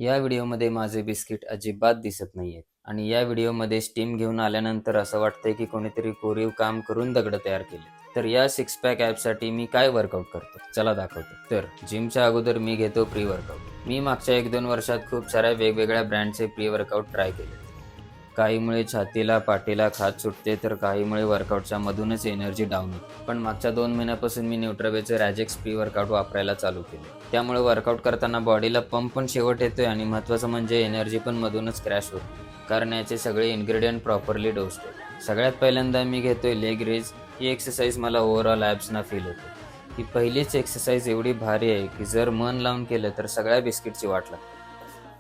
या व्हिडिओमध्ये माझे बिस्किट अजिबात दिसत नाहीयेत आणि या व्हिडिओमध्ये स्टीम घेऊन आल्यानंतर असं वाटतंय की कोणीतरी कोरीव काम करून दगड तयार केले. तर या 6 पॅक ॲपसाठी मी काय वर्कआउट करतो चला दाखवतो. तर जिमच्या अगोदर मी घेतो प्री वर्कआउट. मी मागच्या 1-2 वर्षात खूप साऱ्या वेगवेगळ्या ब्रँडचे प्री वर्कआउट ट्राय केले. काहीमुळे छातीला पाठीला खाज सुटते तर काहीमुळे वर्कआउटच्या मधूनच एनर्जी डाऊन होते. पण मागच्या 2 महिन्यापासून मी न्यूट्रावेचे रॅजेक्स प्री वर्कआउट वापरायला चालू केले. त्यामुळे वर्कआउट करताना बॉडीला पंप पण शेवट येतोय आणि महत्त्वाचं म्हणजे एनर्जी पण मधूनच क्रॅश होते. कारण याचे सगळे इन्ग्रेडियंट प्रॉपरली डोस्ड आहेत. सगळ्यात पहिल्यांदा मी घेतोय लेग रेज. ही एक्सरसाइज मला ओव्हरऑल ॲब्सना फील होते. ही पहिलीच एक्सरसाइज एवढी भारी आहे की जर मन लावून केलं तर सगळ्या बिस्किटची वाट लागते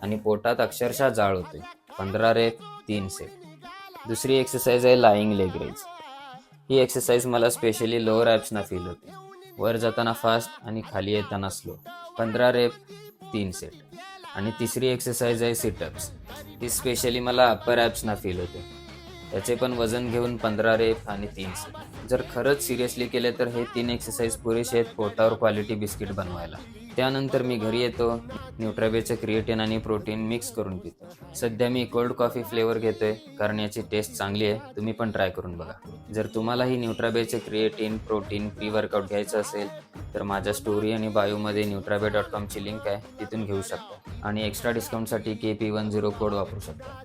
आणि पोटात अक्षरशः जाळ होते. 15 रेप 3 सेट. दुसरी एक्सरसाइज आहे लाईंग लेग रेज. ही एक्सरसाइज मला स्पेशली लोअर ॲब्सना फील होते. वर जाताना फास्ट आणि खाली येताना स्लो. 15 rape 3 set. आणि तिसरी एक्सरसाइज आहे सिटअप्स. ही स्पेशली मला अप्पर ॲब्सना फील होते. त्याचे पण वजन घेऊन 15 रेप आणि 3 सेट. जर खरंच सिरियसली केले तर हे 3 एक्सरसाइज पुरेसे आहेत पोटावर क्वालिटी बिस्किट बनवायला. त्यानंतर मी घरी येतो. न्यूट्रावेचे क्रिएटिन आणि प्रोटीन मिक्स करून पितो. सध्या मी कोल्ड कॉफी फ्लेवर घेतोय कारण याची टेस्ट चांगली आहे. तुम्ही पण ट्राय करून बघा. जर तुम्हालाही न्यूट्रावेचे क्रिएटिन प्रोटीन प्री वर्कआउट घ्यायचं असेल तर माझ्या स्टोरी आणि बायोमध्ये nutrabe.com ची लिंक आहे, तिथून घेऊ शकता आणि एक्स्ट्रा डिस्काउंटसाठी KP10 कोड वापरू शकता.